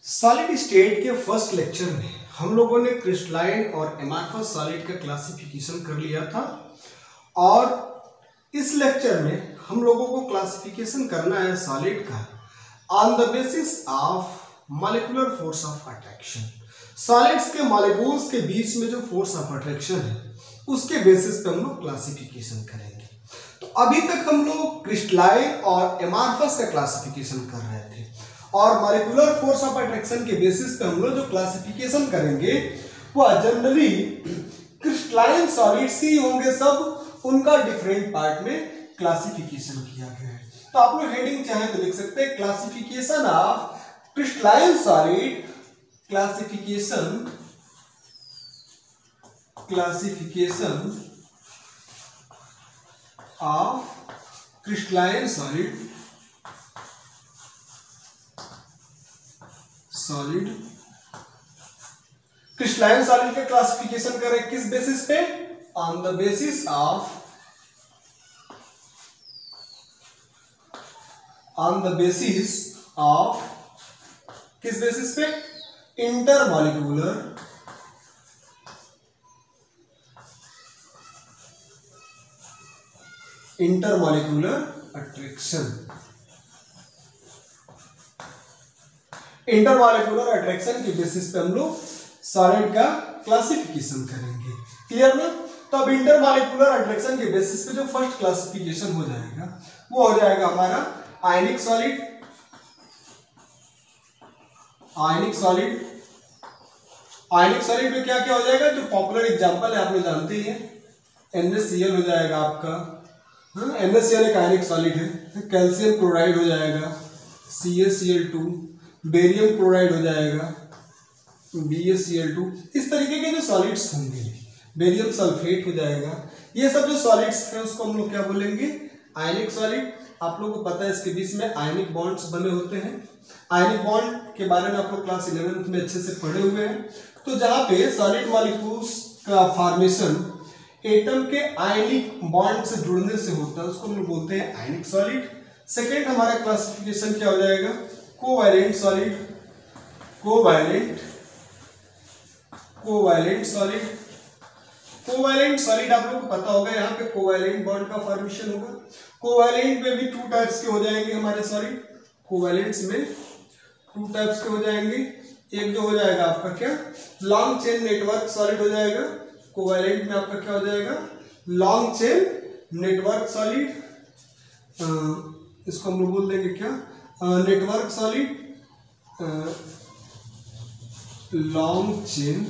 Solid state के first lecture में हम लोगों ने क्रिस्टलाइन और एमॉर्फस सॉलिड का क्लासिफिकेशन कर लिया था और इस लेक्चर में हम लोगों को क्लासिफिकेशन करना है सॉलिड का on the basis of molecular force of attraction. Solids के मॉलिक्यूल्स के बीच में जो फोर्स ऑफ अट्रैक्शन है उसके बेसिस पे हम लोग क्लासिफिकेशन करेंगे। तो अभी तक हम लोग क्रिस्टलाइन और एमॉर्फस का क्लासिफिकेशन कर रहे थे और मॉलिक्यूलर फोर्स ऑफ अट्रैक्शन के बेसिस पे हम लोग जो क्लासिफिकेशन करेंगे वो जनरली क्रिस्टलाइन सॉलिड्स ही होंगे, सब उनका डिफरेंट पार्ट में क्लासिफिकेशन किया गया है। तो आप लोग हेडिंग चाहे तो लिख सकते हैं classification of crystalline solid, classification of crystalline solid crystalline solid का क्लासिफिकेशन करें किस बेसिस पे? ऑन द बेसिस ऑफ किस बेसिस पे? Intermolecular attraction. इंटरमॉलिक्यूलर अट्रैक्शन के बेसिस पे हम लोग सॉलिड का क्लासिफिकेशन करेंगे। क्लियर ना? तो अब इंटरमॉलिक्यूलर अट्रैक्शन के बेसिस पे जो फर्स्ट क्लासिफिकेशन हो जाएगा वो हो जाएगा हमारा आयनिक सॉलिड। आयनिक सॉलिड में क्या क्या हो जाएगा? जो पॉपुलर एग्जांपल है आप लोग जानते ही हैं, NaCl हो जाएगा आपका। NaCl एक आयनिक सॉलिड है। कैल्शियम क्लोराइड हो जाएगा CaCl2, बेरियम क्लोराइड हो जाएगा BaCl2। इस तरीके के जो सॉलिड्स होंगे, बेरियम सल्फेट हो जाएगा। ये सब जो सॉलिड्स हैं उसको हम लोग क्या बोलेंगे? आयनिक सॉलिड। आप लोगों को पता है इसके बीच में आयनिक बॉन्ड्स बने होते हैं। आयनिक बॉन्ड के बारे में आप लोग क्लास 11th में अच्छे से पढ़े हुए हैं। तो जहां पे सॉलिड मॉलिक्यूल्स का फॉर्मेशन एटम के आयनिक बॉन्ड से जुड़ने से होता है उसको हम लोग बोलते हैं आयनिक सॉलिड। सेकेंड हमारा क्लासिफिकेशन क्या हो जाएगा? Covalent solid. कोवैलेंट सॉलिड आप लोगों को पता होगा, यहाँ पे कोवैलेंट बॉन्ड का फॉर्मेशन होगा। कोवैलेंट में भी 2 टाइप्स के हो जाएंगे हमारे सॉलिड। कोवैलेंट्स में 2 टाइप्स के हो जाएंगे। एक जो हो जाएगा आपका क्या? लॉन्ग चेन नेटवर्क सॉलिड हो जाएगा। कोवैलेंट में आपका क्या हो जाएगा? Long chain network solid. इसको हम लोग बोल देंगे क्या? Network solid, long chain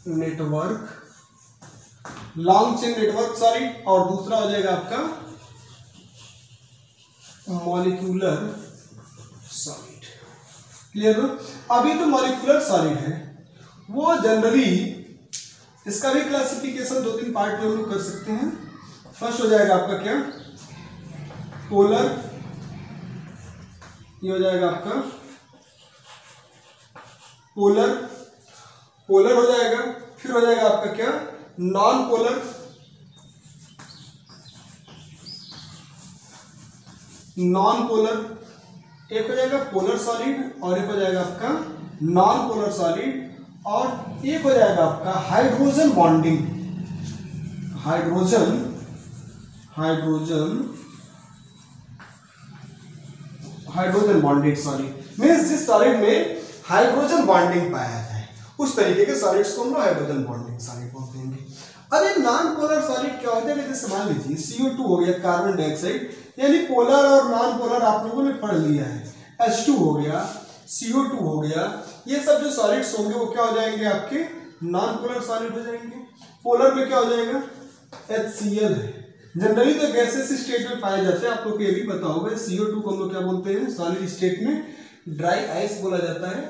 network solid. और दूसरा हो जाएगा आपका मॉलिक्यूलर सॉलिड। क्लियर हो? अभी तो मॉलिक्यूलर सॉलिड है वो जनरली इसका भी क्लासिफिकेशन 2-3 पार्ट में हम लोग कर सकते हैं। फर्स्ट हो जाएगा आपका क्या? पोलर। ये हो जाएगा आपका पोलर हो जाएगा। फिर हो जाएगा आपका क्या? Non polar. एक हो जाएगा पोलर सॉलिड और एक हो जाएगा आपका नॉन पोलर सॉलिड। और एक हो जाएगा आपका हाइड्रोजन बॉन्डिंग सॉलिड। मीन्स जिस सॉलिड में हाइड्रोजन बॉन्डिंग पाया जाए उस तरीके के सॉलिड्स को हम लोग हाइड्रोजन बॉन्डिंग सॉलिड बोलते हैं। अब एक नॉन पोलर सॉलिड क्या होता है? जैसे मान लीजिए CO2 हो गया, कार्बन डाइऑक्साइड, यानी पोलर और नॉन पोलर आप लोगों ने पढ़ लिया है। H2 हो गया, CO2 हो गया, ये सब जो सॉलिड्स होंगे वो क्या हो जाएंगे? आपके नॉन पोलर सॉलिड हो जाएंगे। पोलर में क्या हो जाएगा? HCl है। जनरली तो गैसेस स्टेट में पाए जाते हैं। आप लोग को ये भी पता होगा CO2 को हम लोग क्या बोलते हैं? सॉलिड स्टेट में ड्राई आइस बोला जाता है।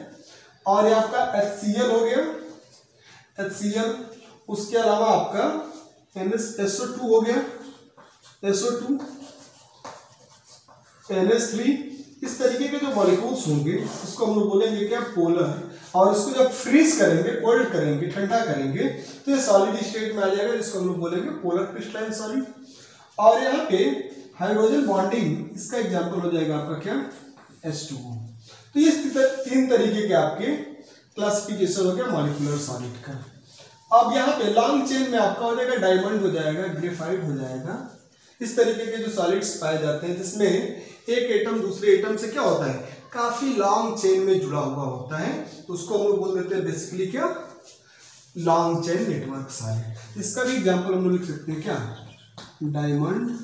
और ये आपका HCl हो गया, HCl। उसके अलावा आपका SO2 हो गया, SO2, NH3। इस तरीके के जो मॉलिक्यूल्स होंगे उसको हम लोग बोलेंगे क्या? पोलर। और इसको जब फ्रीज करेंगे, कोल्ड करेंगे, ठंडा करेंगे तो ये सॉलिड स्टेट में आ जाएगा, जिसको हम लोग बोलेंगे पोलर क्रिस्टलाइन सॉलिड। और यहाँ पे हाइड्रोजन बॉन्डिंग, इसका एग्जांपल हो जाएगा आपका क्या, H2O। तो ये 3 तरीके के आपके क्लासिफिकेशन हो गया मॉलिक्यूलर सॉलिड का। अब यहाँ पे लॉन्ग चेन में आपका हो जाएगा डायमंड हो जाएगा, ग्रेफाइट हो जाएगा। इस तरीके के जो सॉलिड्स पाए जाते हैं जिसमें एक एटम दूसरे एटम से क्या होता है, काफी लॉन्ग चेन में जुड़ा हुआ होता है, तो उसको हम लोग बोल देते हैं बेसिकली क्या, लॉन्ग चेन नेटवर्क सॉलिड। इसका भी एग्जांपल हम लोग लिख सकते हैं क्या, डायमंड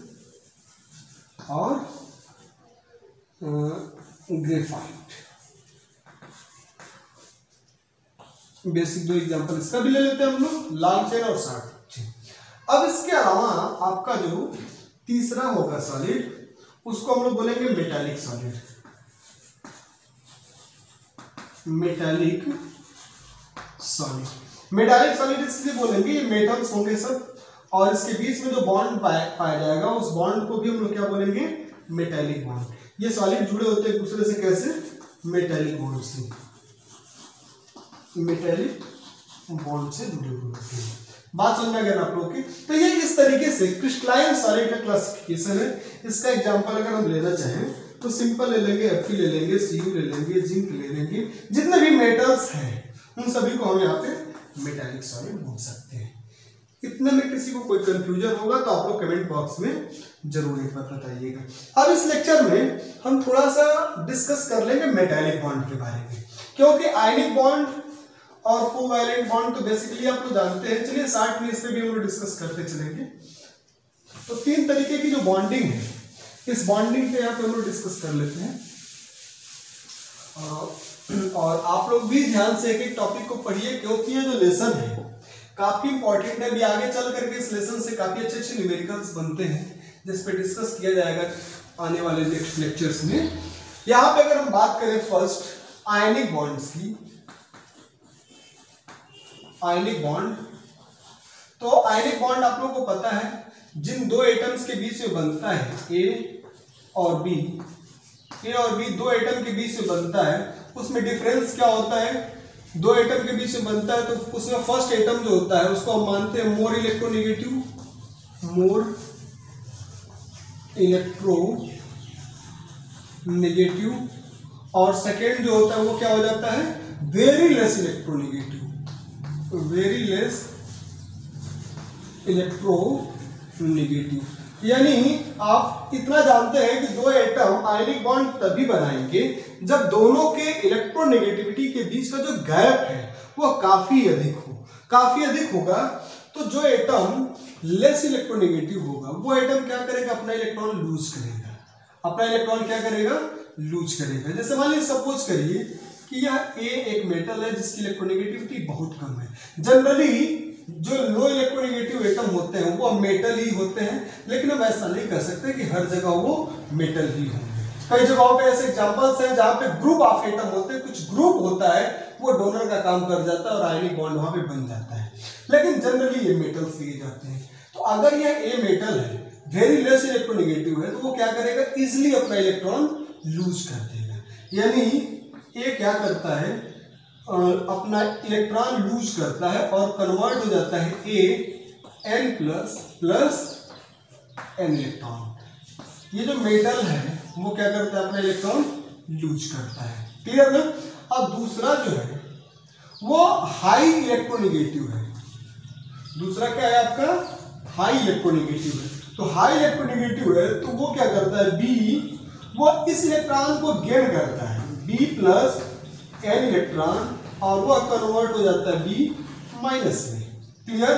और ग्रेफाइट। बेसिक 2 एग्जांपल इसका भी ले लेते हैं हम लोग, लॉन्ग चेन और शॉर्ट चेन। अब इसके अलावा आपका जो तीसरा होगा सॉलिड, उसको हम लोग बोलेंगे metallic solid. Metallic solid, metallic solid इसलिए बोलेंगे, ये मेटल्स होंगे सब, और इसके बीच में जो बॉन्ड पाया जाएगा उस बॉन्ड को भी हम लोग क्या बोलेंगे, मेटालिक बॉन्ड। ये सॉलिड जुड़े होते हैं दूसरे से कैसे, मेटालिक बॉन्ड से, मेटालिक बॉन्ड से जुड़े हुए होते हैं। बात समझ में आ गया आप लोगों की। तो ये इस तरीके से क्रिस्टलाइन सॉलिड का क्लासिफिकेशन है। इसका एग्जांपल अगर हम लेना चाहें तो सिंपल ले लेंगे, Fe ले लेंगे, Cu ले लेंगे, जिंक ले लेंगे, जितने भी मेटल्स हैं उन सभी को हम यहाँ पे मेटालिक सॉलिड बोल सकते हैं। इतने में किसी को कोई कंफ्यूजन होगा तो आप लोग कमेंट बॉक्स में जरूर एक बार बताइएगा। अब इस लेक्चर में हम थोड़ा सा डिस्कस कर लेंगे मेटालिक बॉन्ड के बारे में, क्योंकि आयनिक बॉन्ड और कोवैलेंट बॉन्ड तो बेसिकली आप लोग जानते हैं। चलिए 60 में इस पे भी हम लोग डिस्कस करते चलेंगे। तो 3 तरीके की जो बॉन्डिंग है, इस बॉन्डिंग पे यहाँ पे हम लोग डिस्कस कर लेते हैं। और आप लोग भी ध्यान से एक एक टॉपिक को पढ़िए, क्योंकि ये जो लेसन है काफी इंपॉर्टेंट है। अभी आगे चल करके इस लेसन से काफी अच्छे अच्छे न्यूमेरिकल्स बनते हैं जिस पे डिस्कस किया जाएगा आने वाले नेक्स्ट लेक्चर्स में। यहाँ पे अगर हम बात करें फर्स्ट आयनिक बॉन्ड्स की, आयनिक बॉन्ड, तो आयनिक बॉन्ड आप लोगों को पता है जिन 2 एटम्स के बीच में बनता है, ए और बी 2 एटम के बीच में बनता है, उसमें डिफरेंस क्या होता है, 2 एटम के बीच में बनता है तो उसमें फर्स्ट एटम जो होता है उसको हम मानते हैं मोर इलेक्ट्रोनेगेटिव, और सेकेंड जो होता है वो क्या हो जाता है, very less electronegative, very less electronegative. यानी आप इतना जानते हैं कि 2 एटम आयनिक बॉन्ड तभी बनाएंगे जब दोनों के इलेक्ट्रोनेगेटिविटी के बीच का जो गैप है वो काफी अधिक होगा। तो जो एटम लेस इलेक्ट्रोनेगेटिव होगा वो एटम क्या करेगा, अपना इलेक्ट्रॉन लूज करेगा। जैसे मान लीजिए सपोज करिए कि यह ए एक मेटल है जिसकी इलेक्ट्रोनेगेटिविटी बहुत कम है। जनरली जो लो इलेक्ट्रोनेगेटिव एटम होते हैं वो मेटल ही होते हैं, लेकिन हम ऐसा नहीं कर सकते कि हर जगह वो मेटल ही होंगे। कई जगहों पे ऐसे एग्जांपल्स हैं जहां पे ग्रुप ऑफ एटम होते हैं, कुछ ग्रुप होता है वो डोनर का काम कर जाता है और आयनिक बॉन्ड वहां पे बन जाता है, लेकिन जनरली ये मेटल्स लिए जाते हैं। तो अगर यह ए मेटल है, वेरी लेस इलेक्ट्रोनेगेटिव है, तो वो क्या करेगा, इजिली अपना इलेक्ट्रॉन लूज कर देगा। यानी ए क्या करता है, अपना इलेक्ट्रॉन लूज करता है और कन्वर्ट हो जाता है An प्लस n इलेक्ट्रॉन। ये जो मेटल है वो क्या करता है, अपना इलेक्ट्रॉन लूज करता है। क्लियर ना। अब दूसरा जो है वो हाई इलेक्ट्रोनेगेटिव है। दूसरा क्या है आपका, हाई इलेक्ट्रोनेगेटिव है। तो हाई इलेक्ट्रोनेगेटिव है तो वो क्या करता है, बी, वो इस इलेक्ट्रॉन को गेन करता है, B प्लस n इलेक्ट्रॉन, और वह कन्वर्ट हो जाता है B माइनस में। Clear,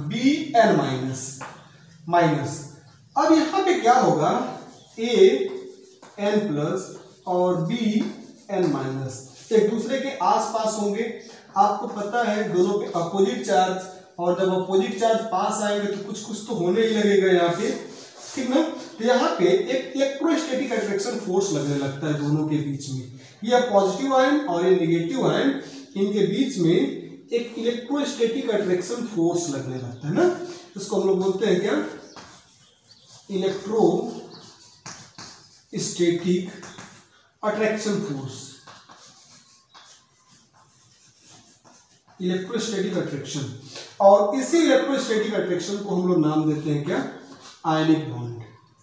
Bn minus. अब यहां पे क्या होगा, An प्लस और Bn माइनस एक दूसरे के आसपास होंगे। आपको पता है दोनों पे अपोजिट चार्ज, और जब अपोजिट चार्ज पास आएंगे तो कुछ तो होने ही लगेगा यहाँ पे, ठीक ना। तो यहाँ पे एक इलेक्ट्रोस्टैटिक अट्रैक्शन फोर्स लगने लगता है दोनों के बीच में। ये पॉजिटिव आयन और ये नेगेटिव आयन, इनके बीच में एक इलेक्ट्रोस्टैटिक अट्रैक्शन फोर्स लगने लगता है ना। इसको हम लोग बोलते हैं क्या, electrostatic attraction force, electrostatic attraction. और इसी इलेक्ट्रोस्टैटिक अट्रैक्शन को हम लोग नाम देते हैं क्या, आयनिक बॉन्ड।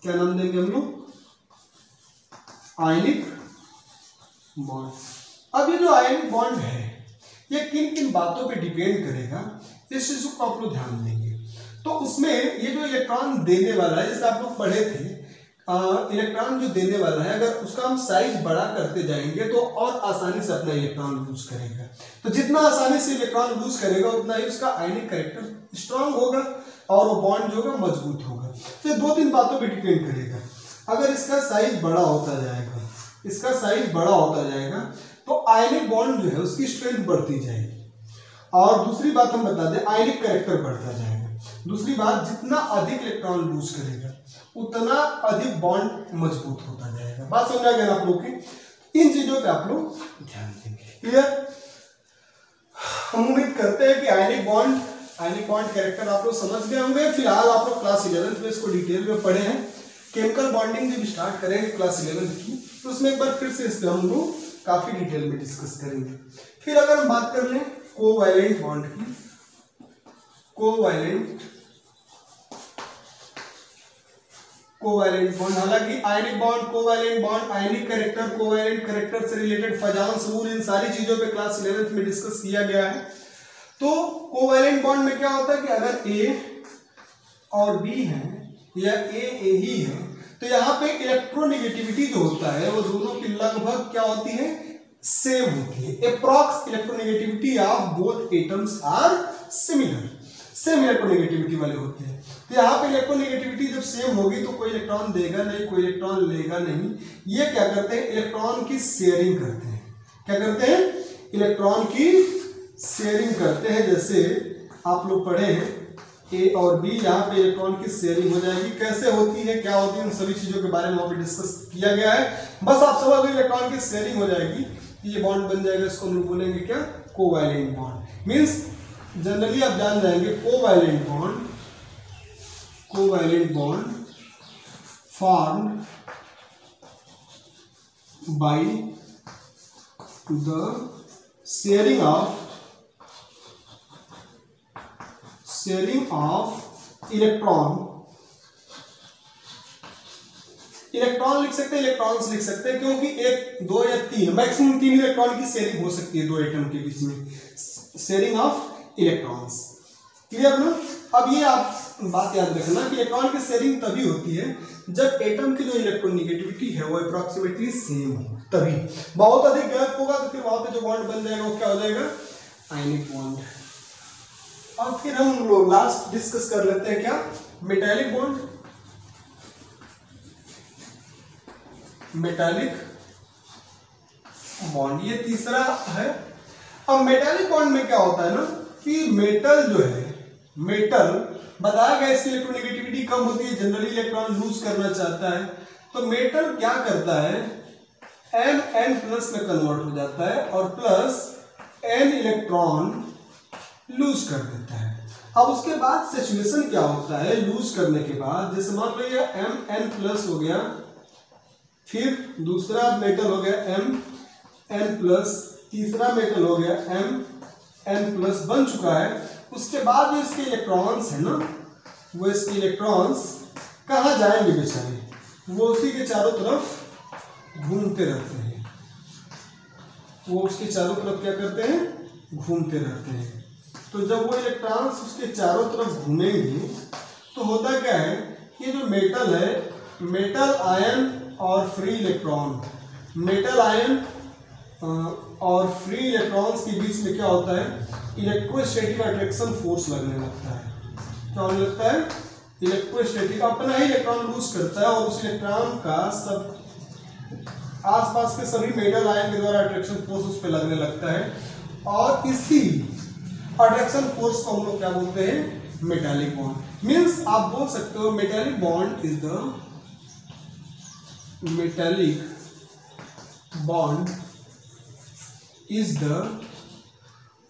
क्या नाम देंगे हम लोग, आयनिक बॉन्ड। अब ये जो आयनिक बॉन्ड है ये किन किन बातों पे डिपेंड करेगा, इस चीज को आप लोग ध्यान देंगे। तो उसमें ये जो इलेक्ट्रॉन देने वाला है, जैसे आप लोग पढ़े थे, इलेक्ट्रॉन जो देने वाला है अगर उसका हम साइज बड़ा करते जाएंगे तो और आसानी से अपना इलेक्ट्रॉन लूज करेगा। तो जितना आसानी से इलेक्ट्रॉन लूज करेगा उतना ही उसका आयनिक कैरेक्टर स्ट्रांग होगा और वो बॉन्ड जो होगा मजबूत होगा। तो दो तीन बातों पे डिपेंड करेगा। अगर इसका साइज बड़ा होता जाएगा, इसका साइज बड़ा होता जाएगा तो आयनिक बॉन्ड जो है उसकी स्ट्रेंथ बढ़ती जाएगी। और दूसरी बात हम बता दें, आयनिक कैरेक्टर बढ़ता जाएगा। दूसरी बात, जितना अधिक इलेक्ट्रॉन लूज करेगा उतना अधिक बॉन्ड मजबूत होता जाएगा। बात समझा गया आप लोग की? इन चीजों पे आप लोग ध्यान देंगे। क्लियर? हम उम्मीद करते हैं कि आयनिक बॉन्ड कैरेक्टर आप लोग समझ गए होंगे। फिलहाल आप लोग क्लास 11th में इसको डिटेल में पढ़े हैं। केमिकल बॉन्डिंग जब स्टार्ट करेंगे क्लास 11th की तो उसमें एक बार फिर से इस पे हम लोग काफी डिटेल में डिस्कस करेंगे। फिर अगर हम बात कर लें कोवैलेंट बॉन्ड की, कोवैलेंट बॉन्ड, हालांकि आयनिक बॉन्ड, कोवैलेंट बॉन्ड, आयनिक कैरेक्टर, कोवैलेंट कैरेक्टर से रिलेटेड फजांस रूल, इन सारी चीजों पे क्लास 11th में डिस्कस किया गया है। तो कोवैलेंट बॉन्ड में क्या होता है कि अगर ए और बी है या ए ही है तो यहाँ पे इलेक्ट्रोनेगेटिविटी जो होता है वो दोनों की लगभग क्या होती है, सेम होती है। Approx electronegativity of both atoms are similar, same electronegativity वाले होते हैं। तो यहाँ पे इलेक्ट्रोनेगेटिविटी जब सेम होगी तो कोई इलेक्ट्रॉन देगा नहीं, कोई इलेक्ट्रॉन लेगा नहीं। ये क्या करते हैं, इलेक्ट्रॉन की शेयरिंग करते हैं। क्या करते हैं, इलेक्ट्रॉन की शेयरिंग करते हैं। जैसे आप लोग पढ़े हैं ए और बी, यहाँ पे इलेक्ट्रॉन की शेयरिंग हो जाएगी। कैसे होती है, क्या होती है, उन सभी चीजों के बारे में वहां पे डिस्कस किया गया है। बस आप समझ लो इलेक्ट्रॉन की शेयरिंग हो जाएगी, ये बॉन्ड बन जाएगा। इसको हम लोग बोलेंगे क्या, कोवैलेंट बॉन्ड। मींस जनरली आप जान जाएंगे covalent bond formed by the sharing of electron लिख सकते हैं, इलेक्ट्रॉन्स लिख सकते हैं, क्योंकि एक, दो या तीन, मैक्सिमम 3 इलेक्ट्रॉन की शेयरिंग हो सकती है दो एटम के बीच में, शेयरिंग ऑफ इलेक्ट्रॉन्स। क्लियर ना? अब ये आप बात याद रखना कि इलेक्ट्रॉन की शेयरिंग तभी होती है जब एटम की जो इलेक्ट्रोनेगेटिविटी है वो अप्रॉक्सीमेटली सेम हो, तभी। बहुत अधिक गैप होगा तो फिर वहां पे जो बॉन्ड बन जाएगा वो क्या हो जाएगा, आयनिक बॉन्ड। और फिर हम लोग लास्ट डिस्कस कर लेते हैं क्या, मेटालिक बॉन्ड। ये तीसरा है। अब मेटालिक बॉन्ड में क्या होता है ना कि मेटल जो है, मेटल बताया गया इसकी इलेक्ट्रोनेगेटिविटी कम होती है, जनरली इलेक्ट्रॉन लूज करना चाहता है। तो मेटल क्या करता है, N में कन्वर्ट हो जाता है और प्लस N इलेक्ट्रॉन लूज कर देता है। अब उसके बाद सिचुएशन क्या होता है लूज करने के बाद, जैसे मान लो ये Mn+ हो गया, फिर दूसरा मेटल हो गया Mn+, तीसरा मेटल हो गया Mn+ बन चुका है। उसके बाद जो इसके इलेक्ट्रॉन्स है ना, वो इसके इलेक्ट्रॉन्स कहाँ जाएंगे बेचारे, वो उसी के चारों तरफ घूमते रहते हैं। वो उसके चारों तरफ क्या करते हैं, घूमते रहते हैं। तो जब वो इलेक्ट्रॉन्स उसके चारों तरफ घूमेंगे तो होता क्या है, ये जो मेटल है, मेटल आयन और फ्री इलेक्ट्रॉन, मेटल आयन और फ्री इलेक्ट्रॉन्स के बीच में क्या होता है, इलेक्ट्रोस्टैटिक अट्रैक्शन फोर्स लगने लगता है। क्या होने लगता है, इलेक्ट्रोस्टैटिक, अपना ही इलेक्ट्रॉन लूज करता है और उस इलेक्ट्रॉन का सब आसपास के सभी मेटल आयन के द्वारा अट्रैक्शन फोर्स उस पर लगने लगता है। और इसी अट्रैक्शन फोर्स को हम लोग क्या बोलते हैं, मेटालिक बॉन्ड। मीन्स आप बोल सकते हो metallic bond is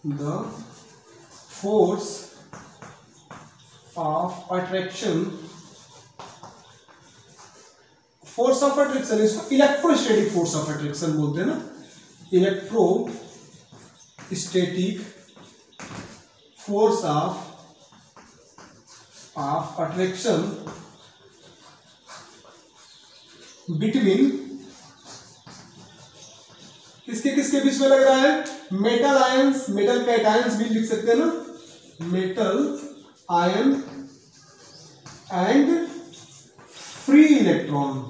the force of attraction, इसको इलेक्ट्रोस्टैटिक फोर्स ऑफ अट्रैक्शन बोलते हैं ना, electrostatic force of attraction between किसके किसके बीच में लग रहा है, मेटल आयंस, मेटल कैटायंस भी लिख सकते हैं ना, metal ion and free electron,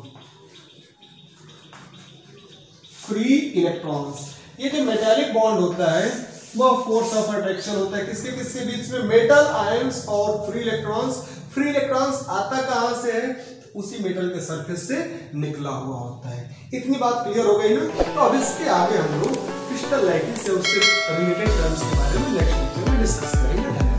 free electrons. ये जो मेटालिक बॉन्ड होता है वह फोर्स ऑफ अट्रैक्शन होता है किसके किसके बीच में, मेटल आयंस और फ्री इलेक्ट्रॉन्स। फ्री इलेक्ट्रॉन्स आता कहां से है, उसी मेटल के सरफेस से निकला हुआ होता है। इतनी बात क्लियर हो गई ना। तो अब इसके आगे हम लोग क्रिस्टल लाइटिंग से उससे रिलेटेड टर्म्स के बारे में नेक्स्ट लेक्चर में डिस्कस करेंगे।